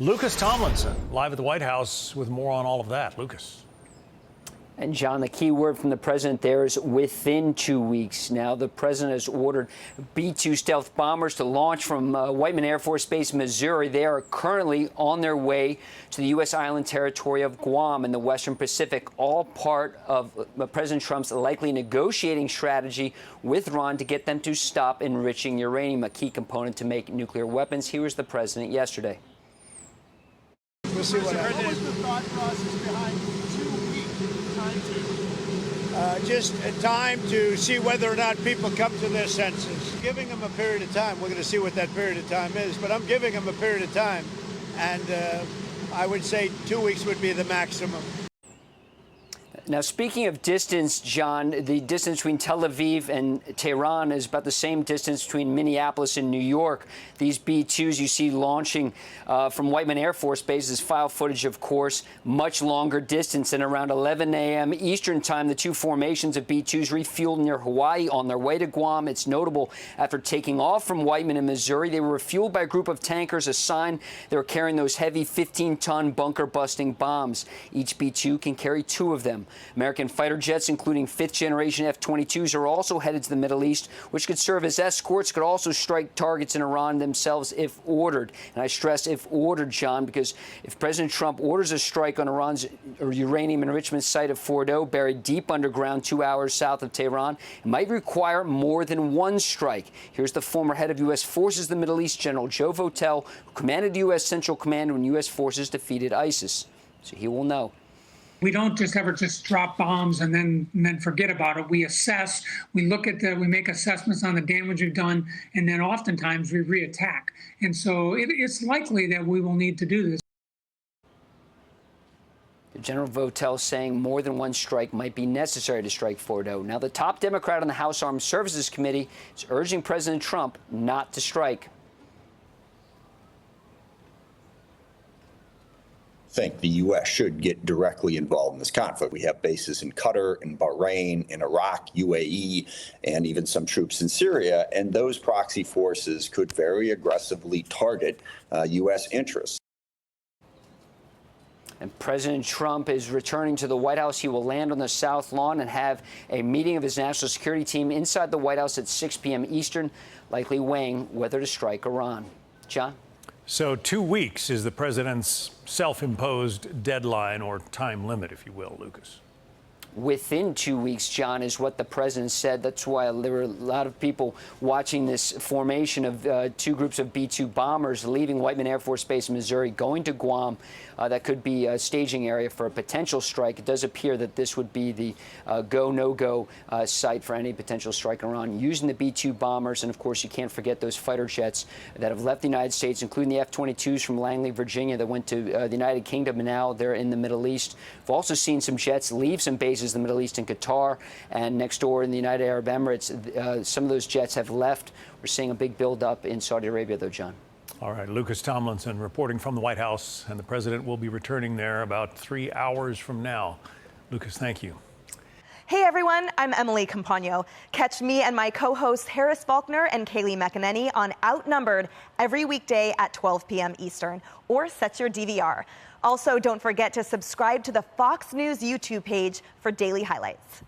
Lucas Tomlinson, live at the White House with more on all of that. Lucas. And John, the key word from the president there is within 2 weeks. Now, the president has ordered B-2 stealth bombers to launch from Whiteman Air Force Base, Missouri. They are currently on their way to the U.S. island territory of Guam in the Western Pacific, all part of President Trump's likely negotiating strategy with Iran to get them to stop enriching uranium, a key component to make nuclear weapons. Here was the president yesterday. We'll see what happens. What was the thought process behind 2 weeks time to? Just a time to see whether or not people come to their senses. Giving them a period of time. We're going to see what that period of time is, but I'm giving them a period of time, and I would say 2 weeks would be the maximum. Now, speaking of distance, John, the distance between Tel Aviv and Tehran is about the same distance between Minneapolis and New York. These B-2s you see launching from Whiteman Air Force Base is file footage, of course, much longer distance. And around 11 a.m. Eastern time, the two formations of B-2s refueled near Hawaii on their way to Guam. It's notable after taking off from Whiteman in Missouri, they were refueled by a group of tankers, a sign they were carrying those heavy 15-ton bunker-busting bombs. Each B-2 can carry two of them. American fighter jets, including fifth-generation F-22s, are also headed to the Middle East, which could serve as escorts, could also strike targets in Iran themselves if ordered. And I stress if ordered, John, because if President Trump orders a strike on Iran's uranium enrichment site of Fordo, buried deep underground 2 hours south of Tehran, it might require more than one strike. Here's the former head of U.S. Forces in the Middle East, General Joe Votel, who commanded the U.S. Central Command when U.S. forces defeated ISIS. So he will know. We don't just ever drop bombs and then forget about it. We assess, we look at we make assessments on the damage we've done, and then oftentimes we reattack. And so it's likely that we will need to do this. General Votel saying more than one strike might be necessary to strike Fordo. Now, the top Democrat on the House Armed Services Committee is urging President Trump not to think the U.S. should get directly involved in this conflict. We have bases in Qatar, in Bahrain, in Iraq, UAE, and even some troops in Syria, and those proxy forces could very aggressively target U.S. interests. And President Trump is returning to the White House. He will land on the South Lawn and have a meeting of his national security team inside the White House at 6 p.m. Eastern, likely weighing whether to strike Iran. John? So 2 weeks is the president's self-imposed deadline or time limit, if you will, Lucas. Within 2 weeks, John, is what the president said. That's why there were a lot of people watching this formation of two groups of B-2 bombers leaving Whiteman Air Force Base in Missouri, going to Guam. That could be a staging area for a potential strike. It does appear that this would be the go, no-go site for any potential strike in Iran, using the B-2 bombers. And, of course, you can't forget those fighter jets that have left the United States, including the F-22s from Langley, Virginia, that went to the United Kingdom, and now they're in the Middle East. We've also seen some jets leave some bases in the Middle East in Qatar, and next door in the United Arab Emirates. Some of those jets have left. We're seeing a big buildup in Saudi Arabia, though, John. All right, Lucas Tomlinson reporting from the White House, and the president will be returning there about 3 hours from now. Lucas, thank you. Hey everyone, I'm Emily Campagno. Catch me and my co-hosts Harris Faulkner and Kaylee McEnany on Outnumbered every weekday at 12 p.m. Eastern, or set your DVR. Also, don't forget to subscribe to the Fox News YouTube page for daily highlights.